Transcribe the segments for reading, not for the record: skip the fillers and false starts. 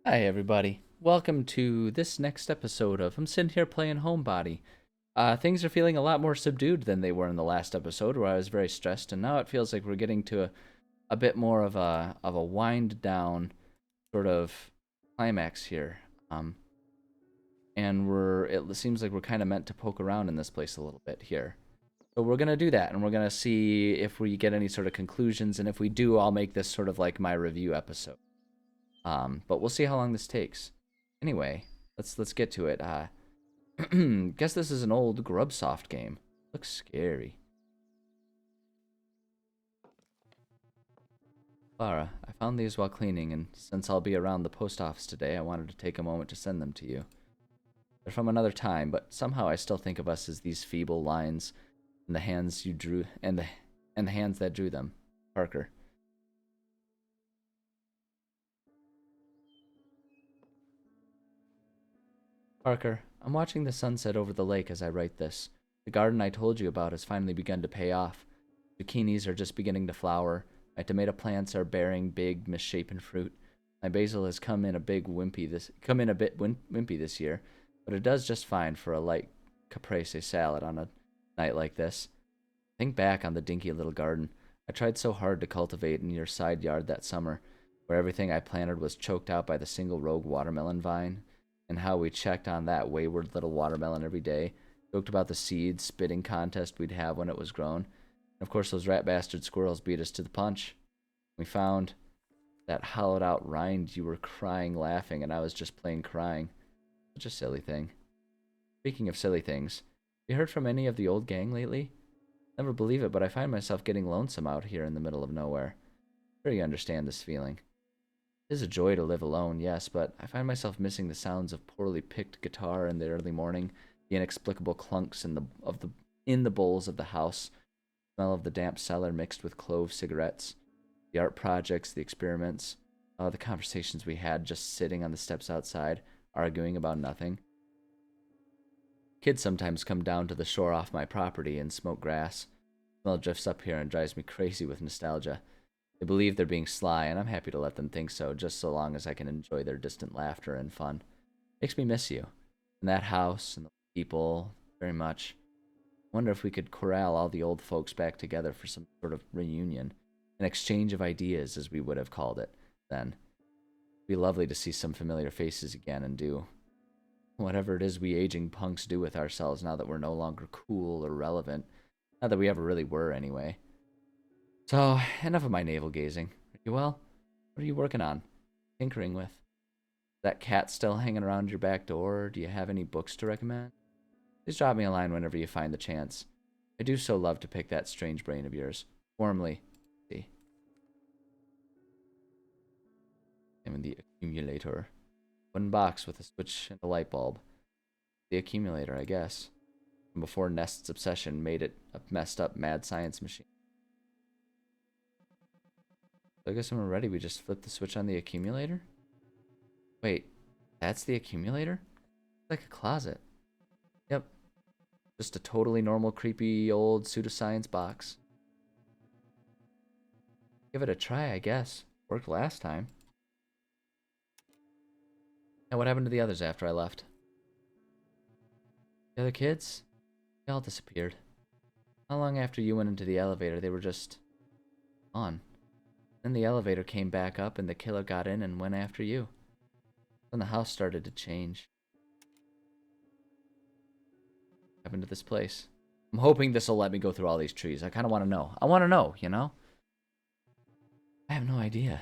Hi, everybody. Welcome to this next episode of I'm sitting here playing Homebody. Things are feeling a lot more subdued than they were in the last episode, where I was very stressed, and now it feels like we're getting to a bit more of a wind down sort of climax here. Um, and it seems like we're kind of meant to poke around in this place a little bit here. So we're gonna do that, and we're gonna see if we get any sort of conclusions, and if we do, I'll make this sort of like my review episode. But we'll see how long this takes. Anyway, let's get to it. Guess this is an old Grubsoft game. Looks scary. Clara, I found these while cleaning, and since I'll be around the post office today, I wanted to take a moment to send them to you. They're from another time, but somehow I still think of us as these feeble lines in the hands you drew and the hands that drew them. Parker. Parker, I'm watching the sunset over the lake as I write this. The garden I told you about has finally begun to pay off. Zucchinis are just beginning to flower. My tomato plants are bearing big, misshapen fruit. My basil has come in a bit wimpy this year, but it does just fine for a light caprese salad on a night like this. Think back on the dinky little garden I tried so hard to cultivate in your side yard that summer, where everything I planted was choked out by the single rogue watermelon vine, and how we checked on that wayward little watermelon every day, joked about the seed spitting contest we'd have when it was grown. And of course, those rat bastard squirrels beat us to the punch. We found that hollowed out rind you were crying laughing, and I was just plain crying. Such a silly thing. Speaking of silly things, you heard from any of the old gang lately? Never believe it, but I find myself getting lonesome out here in the middle of nowhere. Sure you understand this feeling. It is a joy to live alone, yes, but I find myself missing the sounds of poorly picked guitar in the early morning, the inexplicable clunks in the bowls of the house, the smell of the damp cellar mixed with clove cigarettes, the art projects, the experiments, the conversations we had just sitting on the steps outside, arguing about nothing. Kids sometimes come down to the shore off my property and smoke grass. The smell drifts up here and drives me crazy with nostalgia. They believe they're being sly, and I'm happy to let them think so, just so long as I can enjoy their distant laughter and fun. Makes me miss you, and that house, and the people, very much. Wonder if we could corral all the old folks back together for some sort of reunion, an exchange of ideas, as we would have called it then. It'd be lovely to see some familiar faces again and do whatever it is we aging punks do with ourselves now that we're no longer cool or relevant. Not that we ever really were, anyway. So, enough of my navel gazing. Are you well? What are you working on? Tinkering with? That cat still hanging around your back door? Do you have any books to recommend? Please drop me a line whenever you find the chance. I do so love to pick that strange brain of yours. Warmly. See. I'm in the accumulator. One box with a switch and a light bulb. The accumulator, I guess. From before Nest's obsession made it a messed up mad science machine. So I guess when we're ready, we just flip the switch on the accumulator? Wait, that's the accumulator? It's like a closet. Yep. Just a totally normal, creepy, old pseudoscience box. Give it a try, I guess. Worked last time. And what happened to the others after I left? The other kids? They all disappeared. How long after you went into the elevator, they were just gone? Then the elevator came back up and the killer got in and went after you. Then the house started to change. What happened to this place? I'm hoping this will let me go through all these trees. I kind of want to know. I want to know, you know? I have no idea.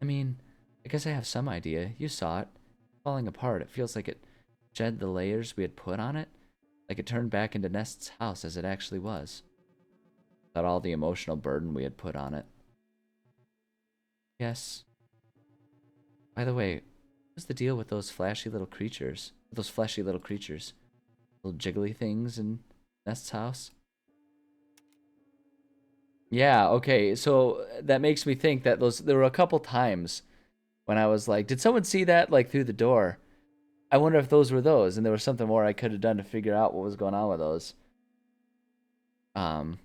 I mean, I guess I have some idea. You saw it. Falling apart. It feels like it shed the layers we had put on it. Like it turned back into Nest's house as it actually was. Without all the emotional burden we had put on it. Yes. By the way, what's the deal with those flashy little creatures? Those fleshy little creatures? Little jiggly things in Nest's house? Yeah, okay, so that makes me think that there were a couple times when I was like, did someone see that like through the door? I wonder if those were those, and there was something more I could have done to figure out what was going on with those. Um,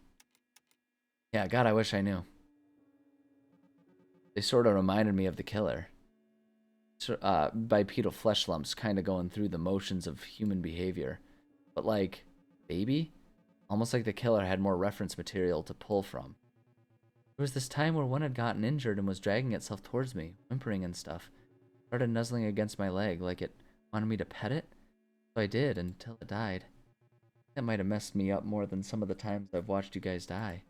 yeah, God, I wish I knew. They sort of reminded me of the killer. bipedal flesh lumps kind of going through the motions of human behavior. But like, baby? Almost like the killer had more reference material to pull from. There was this time where one had gotten injured and was dragging itself towards me, whimpering and stuff. Started nuzzling against my leg like it wanted me to pet it. So I did until it died. That might have messed me up more than some of the times I've watched you guys die.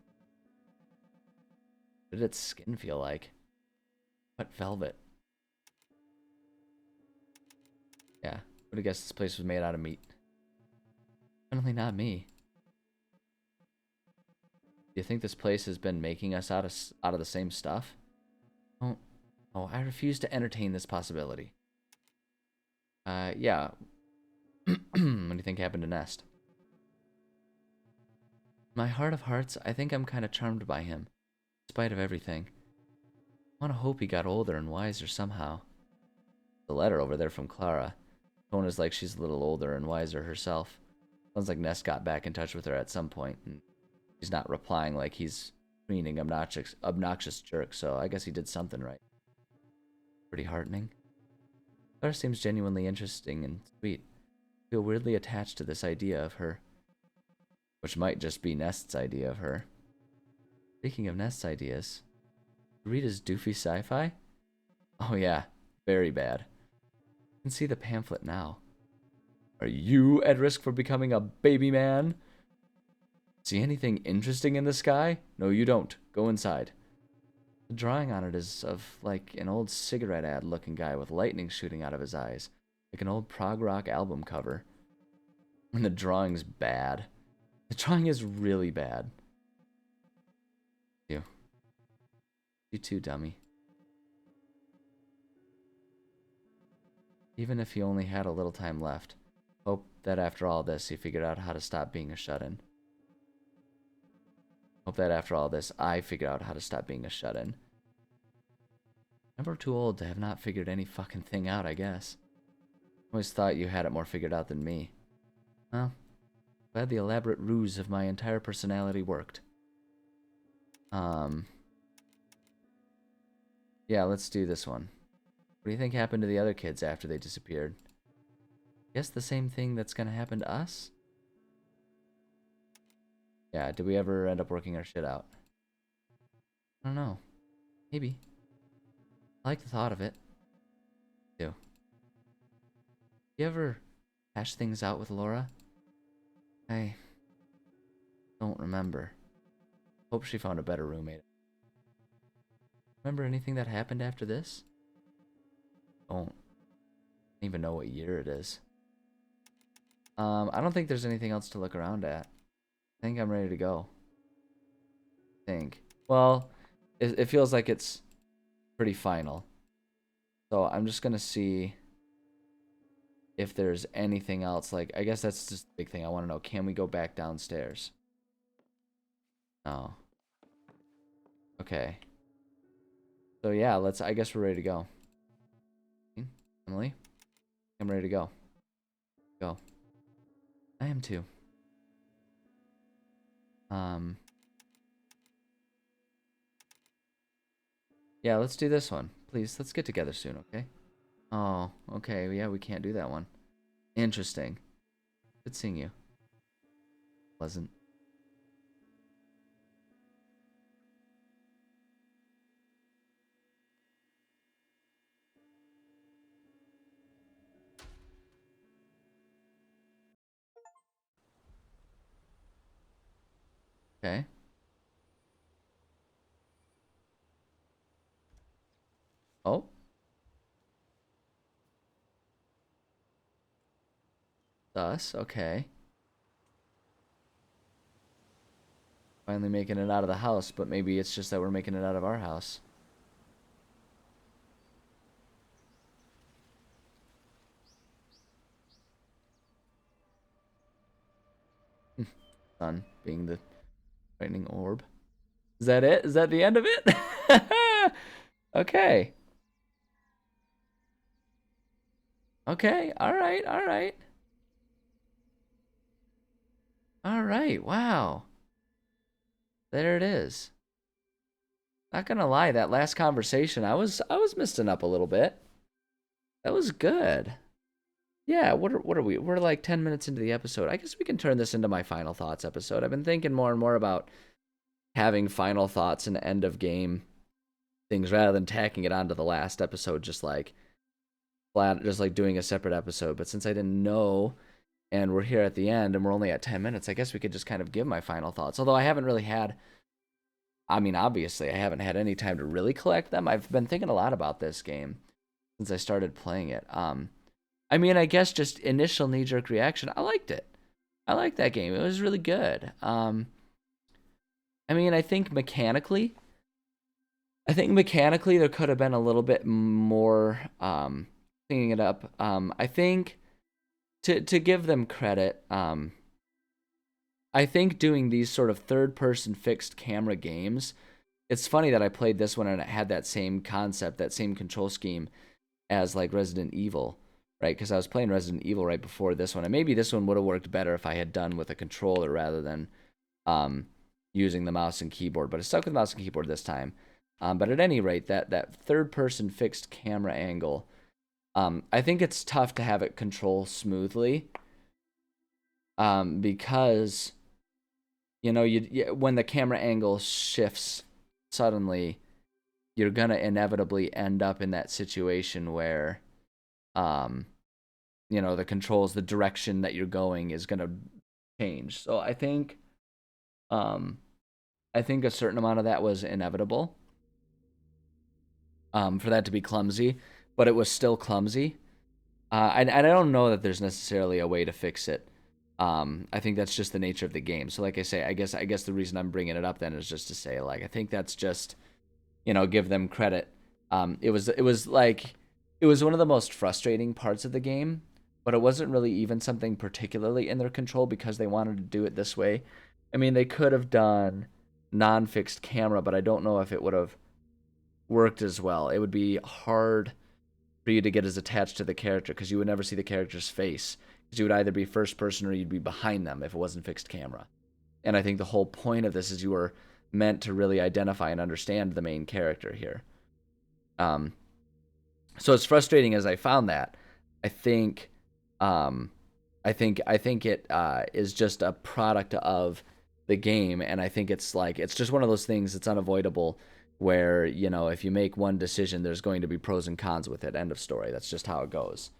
What did its skin feel like? What velvet? Yeah, would have guessed this place was made out of meat. Definitely not me. Do you think this place has been making us out of the same stuff? Oh, I refuse to entertain this possibility. Yeah. What do you think happened to Nest? My heart of hearts, I think I'm kind of charmed by him, in spite of everything. I want to hope he got older and wiser somehow. The letter over there from Clara. Tone is like she's a little older and wiser herself. Sounds like Nest got back in touch with her at some point, and he's not replying like he's preening obnoxious jerk, so I guess he did something right. Pretty heartening. Clara seems genuinely interesting and sweet. I feel weirdly attached to this idea of her. Which might just be Nest's idea of her. Speaking of Nest's ideas, read his doofy sci-fi? Oh yeah, very bad. You can see the pamphlet now. Are you at risk for becoming a baby man? See anything interesting in the sky? No, you don't. Go inside. The drawing on it is of, like, an old cigarette ad looking guy with lightning shooting out of his eyes. Like an old prog rock album cover. And the drawing's bad. The drawing is really bad. You. You too, dummy. Even if he only had a little time left, hope that after all this he figured out how to stop being a shut-in. Hope that after all this I figured out how to stop being a shut-in. Never too old to have not figured any fucking thing out, I guess. Always thought you had it more figured out than me. Well, glad the elaborate ruse of my entire personality worked. Yeah, let's do this one. What do you think happened to the other kids after they disappeared? Guess the same thing that's gonna happen to us? Yeah, did we ever end up working our shit out? I don't know. Maybe. I like the thought of it. Too. You ever hash things out with Laura? I don't remember. Hope she found a better roommate. Remember anything that happened after this? Don't even know what year it is. I don't think there's anything else to look around at. I think I'm ready to go. I think. Well, it feels like it's pretty final. So I'm just gonna see if there's anything else. Like, I guess that's just the big thing. I want to know, can we go back downstairs? No. Okay. So yeah, I guess we're ready to go. Emily? I'm ready to go. Go. I am too. Yeah, let's do this one. Please, let's get together soon, okay? Oh, okay. Yeah, we can't do that one. Interesting. Good seeing you. Pleasant. Okay. Oh. Us. Okay. Finally making it out of the house, but maybe it's just that we're making it out of our house. Sun being the lightning orb. Is that it? Is that the end of it? Okay. Okay. All right. All right. All right. Wow. There it is. Not gonna lie, that last conversation, I was misting up a little bit. That was good. Yeah, what are we? We're like 10 minutes into the episode. I guess we can turn this into my final thoughts episode. I've been thinking more and more about having final thoughts and end of game things rather than tacking it onto the last episode, just like flat, just like doing a separate episode. But since I didn't know, and we're here at the end, and we're only at 10 minutes, I guess we could just kind of give my final thoughts. Although I haven't really had, I mean, obviously, I haven't had any time to really collect them. I've been thinking a lot about this game since I started playing it. I mean, I guess just initial knee-jerk reaction, I liked it. I liked that game. It was really good. I mean, I think mechanically there could have been a little bit more cleaning it up. I think to give them credit, I think doing these sort of third-person fixed camera games, it's funny that I played this one and it had that same concept, that same control scheme as like Resident Evil, right? Because I was playing Resident Evil right before this one, and maybe this one would have worked better if I had done with a controller rather than using the mouse and keyboard. But I stuck with mouse and keyboard this time. But at any rate, that third-person fixed camera angle, I think it's tough to have it control smoothly, because when the camera angle shifts suddenly, you're gonna inevitably end up in that situation where, the controls, the direction that you're going is gonna change. So I think a certain amount of that was inevitable. For that to be clumsy, but it was still clumsy. And I don't know that there's necessarily a way to fix it. I think that's just the nature of the game. So like I say, I guess the reason I'm bringing it up then is just to say, like, I think that's just, give them credit. It was one of the most frustrating parts of the game, but it wasn't really even something particularly in their control because they wanted to do it this way. I mean, they could have done non-fixed camera, but I don't know if it would have worked as well. It would be hard for you to get as attached to the character because you would never see the character's face, because you would either be first person or you'd be behind them if it wasn't fixed camera. And I think the whole point of this is you were meant to really identify and understand the main character here. So as frustrating as I found that, I think it is just a product of the game, and I think it's just one of those things that's unavoidable, where if you make one decision, there's going to be pros and cons with it. End of story. That's just how it goes.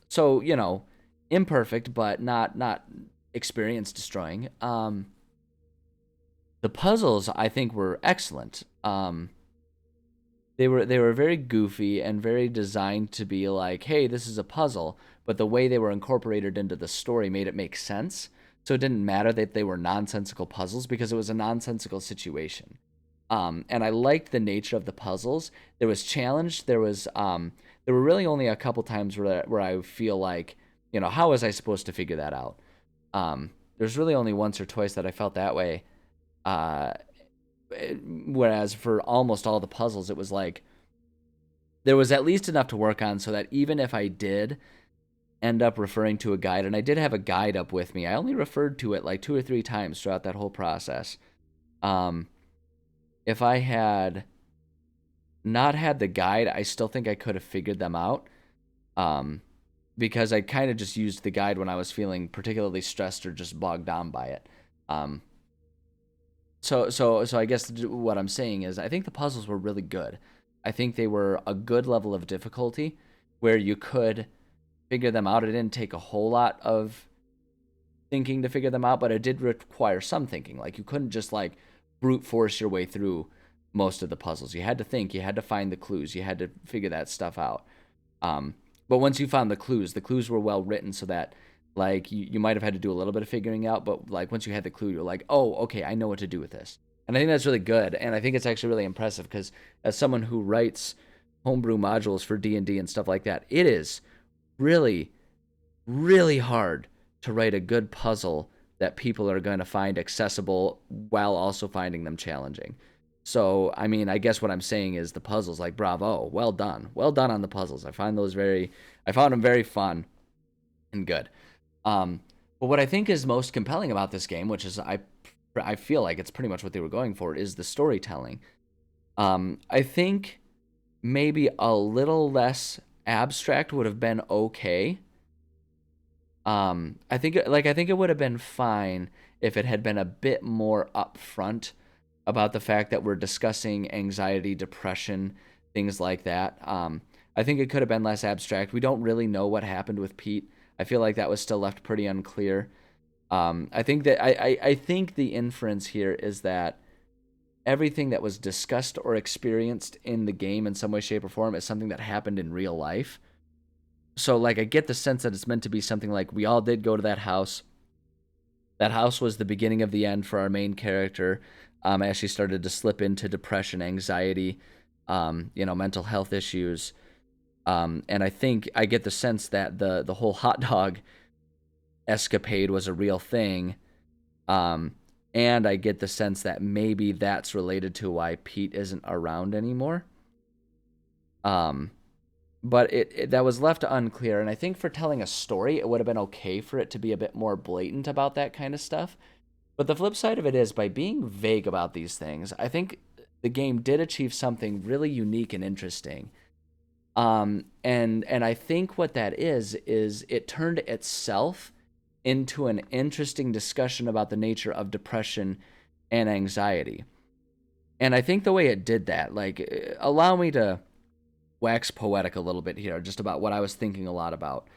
So imperfect, but not experience destroying. The puzzles I think were excellent. They were very goofy and very designed to be like, hey, this is a puzzle, but the way they were incorporated into the story made it make sense. So it didn't matter that they were nonsensical puzzles because it was a nonsensical situation. And I liked the nature of the puzzles. There was challenge. There were really only a couple times where I feel like, how was I supposed to figure that out? There's really only once or twice that I felt that way. Whereas for almost all the puzzles, it was like there was at least enough to work on so that even if I did end up referring to a guide, and I did have a guide up with me, I only referred to it like 2 or 3 times throughout that whole process. If I had not had the guide, I still think I could have figured them out, because I kind of just used the guide when I was feeling particularly stressed or just bogged down by it. So I guess what I'm saying is I think the puzzles were really good. I think they were a good level of difficulty where you could figure them out. It didn't take a whole lot of thinking to figure them out, but it did require some thinking. Like, you couldn't just like brute force your way through most of the puzzles. You had to think, you had to find the clues, you had to figure that stuff out. But once you found the clues were well written so that like you might have had to do a little bit of figuring out, but like once you had the clue, you're like, oh, okay, I know what to do with this. And I think that's really good, and I think it's actually really impressive because as someone who writes homebrew modules for D&D and stuff like that, it is really, really hard to write a good puzzle that people are going to find accessible while also finding them challenging. So, I mean, I guess what I'm saying is the puzzles, like, bravo, well done on the puzzles. I found them very fun and good. But what I think is most compelling about this game, which is I feel like it's pretty much what they were going for, is the storytelling. I think maybe a little less abstract would have been okay. I think it would have been fine if it had been a bit more upfront about the fact that we're discussing anxiety, depression, things like that. I think it could have been less abstract. We don't really know what happened with Pete. I feel like that was still left pretty unclear. I think the inference here is that everything that was discussed or experienced in the game in some way, shape, or form is something that happened in real life. So, like, I get the sense that it's meant to be something like we all did go to that house. That house was the beginning of the end for our main character, as she started to slip into depression, anxiety, mental health issues. And I think I get the sense that the whole hot dog escapade was a real thing. And I get the sense that maybe that's related to why Pete isn't around anymore. But that was left unclear, and I think for telling a story, it would have been okay for it to be a bit more blatant about that kind of stuff. But the flip side of it is, by being vague about these things, I think the game did achieve something really unique and interesting. And I think what that is it turned itself into an interesting discussion about the nature of depression and anxiety. And I think the way it did that, like, allow me to wax poetic a little bit here, just about what I was thinking a lot about.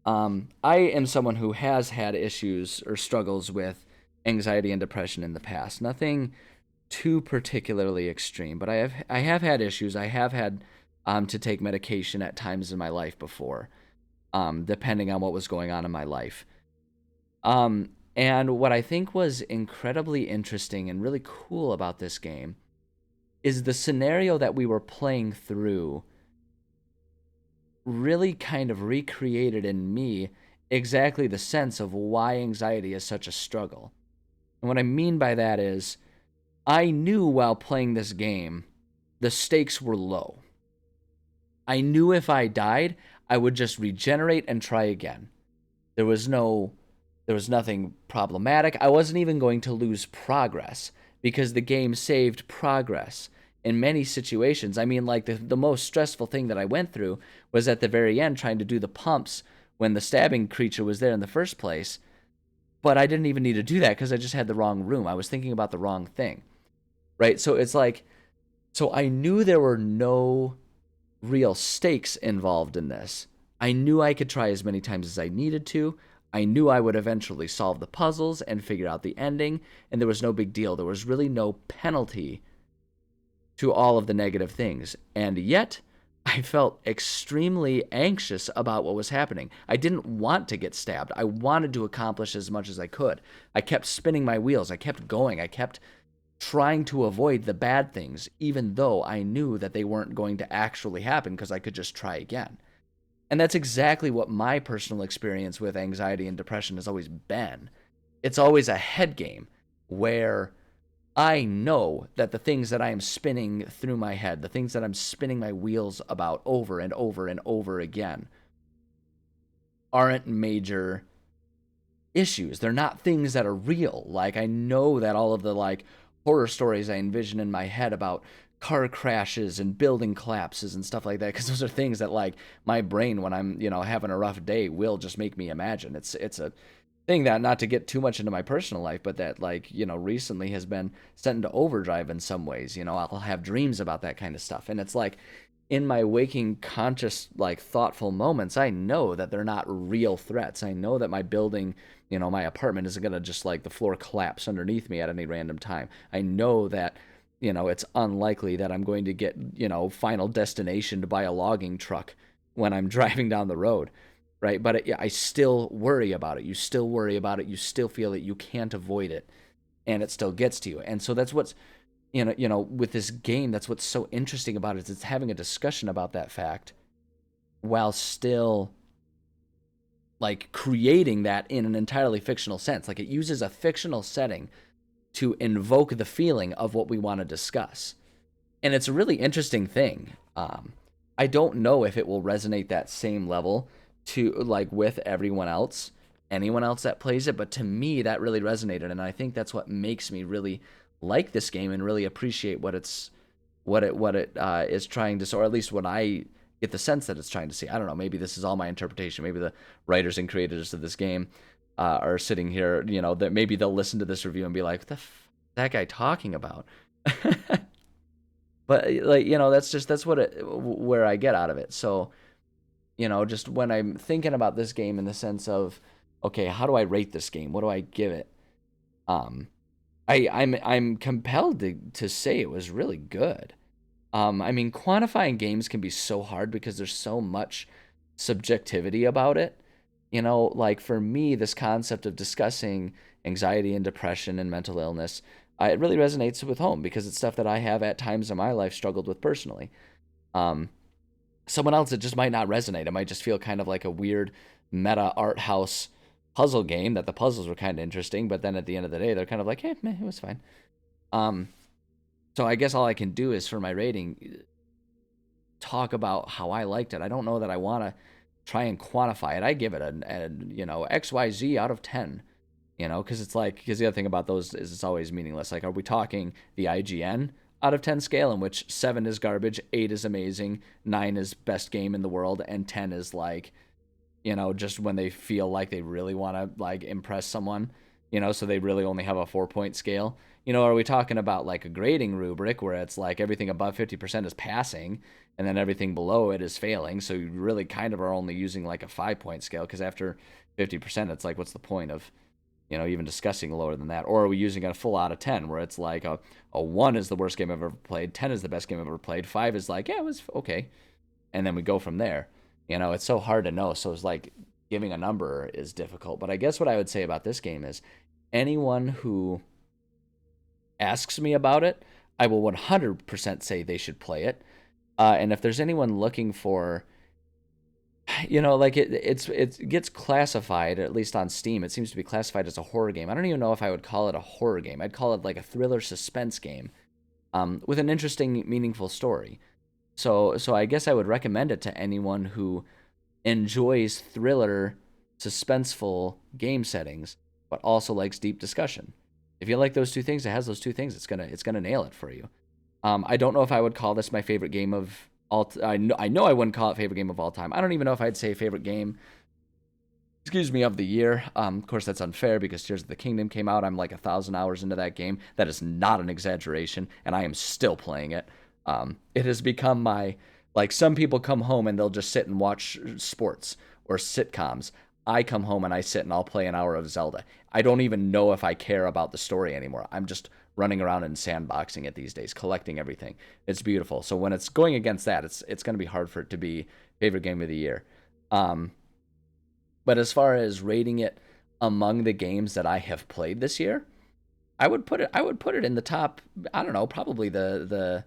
I am someone who has had issues or struggles with anxiety and depression in the past. Nothing too particularly extreme, but I have had issues. I have had to take medication at times in my life before, depending on what was going on in my life. And what I think was incredibly interesting and really cool about this game is the scenario that we were playing through really kind of recreated in me exactly the sense of why anxiety is such a struggle. And what I mean by that is, I knew while playing this game, the stakes were low. I knew if I died, I would just regenerate and try again. There was nothing problematic. I wasn't even going to lose progress because the game saved progress in many situations. I mean, like, the most stressful thing that I went through was at the very end trying to do the pumps when the stabbing creature was there in the first place. But I didn't even need to do that because I just had the wrong room. I was thinking about the wrong thing, right? So it's like, so I knew there were no real stakes involved in this. I knew I could try as many times as I needed to. I knew I would eventually solve the puzzles and figure out the ending, and there was no big deal. There was really no penalty to all of the negative things. And yet, I felt extremely anxious about what was happening. I didn't want to get stabbed. I wanted to accomplish as much as I could. I kept spinning my wheels. I kept going. I kept trying to avoid the bad things, even though I knew that they weren't going to actually happen because I could just try again. And that's exactly what my personal experience with anxiety and depression has always been. It's always a head game where I know that the things that I am spinning through my head, the things that I'm spinning my wheels about over and over and over again, aren't major issues. They're not things that are real. Like, I know that all of the, like, horror stories I envision in my head about car crashes and building collapses and stuff like that, because those are things that, like, my brain, when I'm, having a rough day, will just make me imagine. It's a thing that, not to get too much into my personal life, but that, like, recently has been sent into overdrive in some ways. I'll have dreams about that kind of stuff. And it's like, in my waking, conscious, like, thoughtful moments, I know that they're not real threats. I know that my building, my apartment isn't going to just, like, the floor collapse underneath me at any random time. I know that, it's unlikely that I'm going to get, final destination to buy a logging truck when I'm driving down the road. Right, but I still worry about it. You still worry about it. You still feel that you can't avoid it, and it still gets to you. And so that's what's, with this game, that's what's so interesting about it. Is it's having a discussion about that fact, while still, like, creating that in an entirely fictional sense. Like, it uses a fictional setting to invoke the feeling of what we want to discuss, and it's a really interesting thing. I don't know if it will resonate that same level to, like, with anyone else that plays it, but to me that really resonated, and I think that's what makes me really like this game and really appreciate what it is trying to, or at least what I get the sense that it's trying to say. I don't know. Maybe this is all my interpretation. Maybe the writers and creators of this game are sitting here, that maybe they'll listen to this review and be like, what the that guy talking about? But like, that's where I get out of it. So, just when I'm thinking about this game in the sense of, okay, how do I rate this game? What do I give it? Um, I'm compelled to say it was really good. I mean, quantifying games can be so hard because there's so much subjectivity about it. Like for me, this concept of discussing anxiety and depression and mental illness, it really resonates with home because it's stuff that I have at times in my life struggled with personally. Um, Someone else, it just might not resonate. It might just feel kind of like a weird meta art house puzzle game that the puzzles were kind of interesting, but then at the end of the day, they're kind of like, hey, meh, it was fine. Um, so I guess all I can do is for my rating, talk about how I liked it. I don't know that I want to try and quantify it. I give it a XYZ out of 10, because because the other thing about those is it's always meaningless. Like, are we talking the IGN out of 10 scale in which 7 is garbage, 8 is amazing, 9 is best game in the world, and 10 is like, just when they feel like they really want to like impress someone, so they really only have a 4-point scale. Are we talking about like a grading rubric where it's like everything above 50% is passing and then everything below it is failing? So you really kind of are only using like a 5-point scale because after 50%, it's like, what's the point of, even discussing lower than that? Or are we using a full out of 10 where it's like a 1 is the worst game I've ever played, 10 is the best game I've ever played, 5 is like, yeah, it was okay. And then we go from there. It's so hard to know. So it's like giving a number is difficult. But I guess what I would say about this game is anyone who asks me about it, I will 100% say they should play it. And if there's anyone looking for, like it gets classified, at least on Steam, it seems to be classified as a horror game. I don't even know if I would call it a horror game. I'd call it like a thriller suspense game with an interesting, meaningful story. So I guess I would recommend it to anyone who enjoys thriller, suspenseful game settings, but also likes deep discussion. If you like those two things, it has those two things. It's gonna nail it for you. I don't know if I would call this my favorite game of all. I know I wouldn't call it favorite game of all time. I don't even know if I'd say favorite game. Excuse me, of the year. Of course, that's unfair because Tears of the Kingdom came out. I'm like 1,000 hours into that game. That is not an exaggeration, and I am still playing it. It has become my, like, some people come home and they'll just sit and watch sports or sitcoms. I come home and I sit and I'll play an hour of Zelda. I don't even know if I care about the story anymore. I'm just running around and sandboxing it these days, collecting everything. It's beautiful. So when it's going against that, it's going to be hard for it to be favorite game of the year. But as far as rating it among the games that I have played this year, I would put it in the top. I don't know, probably the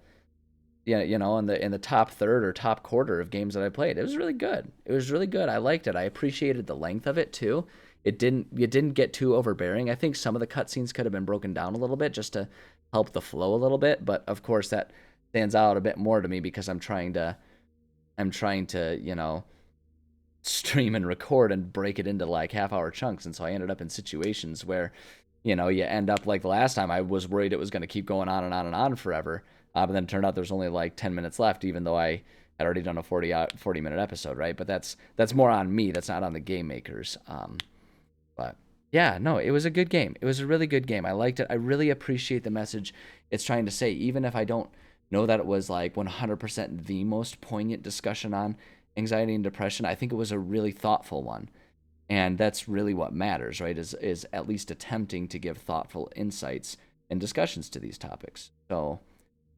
yeah, in the top third or top quarter of games that I played. It was really good. It was really good. I liked it. I appreciated the length of it too. It didn't get too overbearing. I think some of the cutscenes could have been broken down a little bit just to help the flow a little bit, but of course that stands out a bit more to me because I'm trying to, stream and record and break it into like half-hour chunks, and so I ended up in situations where you end up like the last time. I was worried it was going to keep going on and on and on forever. But then it turned out there's only like 10 minutes left, even though I had already done a 40-minute episode, right? But that's more on me. That's not on the game makers. But yeah, no, it was a good game. It was a really good game. I liked it. I really appreciate the message it's trying to say, even if I don't know that it was like 100% the most poignant discussion on anxiety and depression. I think it was a really thoughtful one. And that's really what matters, right? Is at least attempting to give thoughtful insights and discussions to these topics. So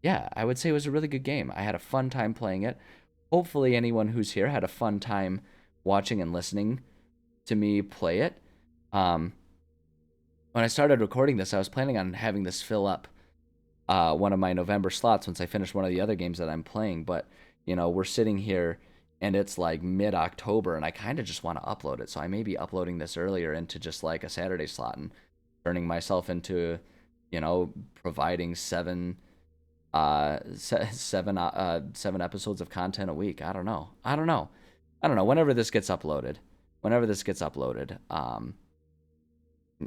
yeah, I would say it was a really good game. I had a fun time playing it. Hopefully anyone who's here had a fun time watching and listening to me play it. When I started recording this, I was planning on having this fill up one of my November slots once I finish one of the other games that I'm playing. But, we're sitting here and it's like mid-October and I kind of just want to upload it. So I may be uploading this earlier into just like a Saturday slot and turning myself into, providing seven episodes of content a week. I don't know. Whenever this gets uploaded,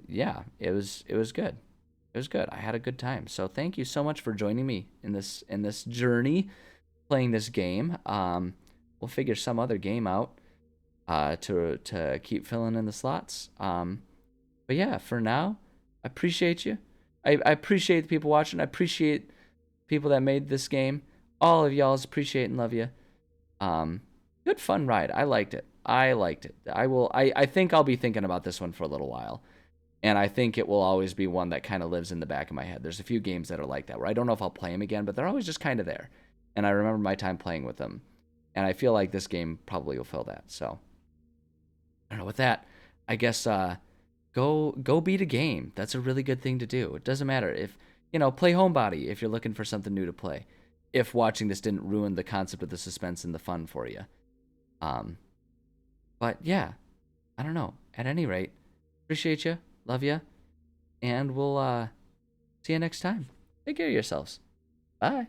yeah, it was good. It was good. I had a good time. So thank you so much for joining me in this journey playing this game. we'll figure some other game out to keep filling in the slots. But yeah, for now, I appreciate you. I appreciate the people watching. I appreciate people that made this game. All of y'all's appreciate and love you. Good fun ride. I liked it. I think I'll be thinking about this one for a little while. And I think it will always be one that kind of lives in the back of my head. There's a few games that are like that where I don't know if I'll play them again, but they're always just kind of there. And I remember my time playing with them. And I feel like this game probably will fill that. So, I don't know. With that, I guess go beat a game. That's a really good thing to do. It doesn't matter if, play Homebody if you're looking for something new to play. If watching this didn't ruin the concept of the suspense and the fun for you. But yeah, I don't know. At any rate, appreciate you. Love you. And we'll see you next time. Take care of yourselves. Bye.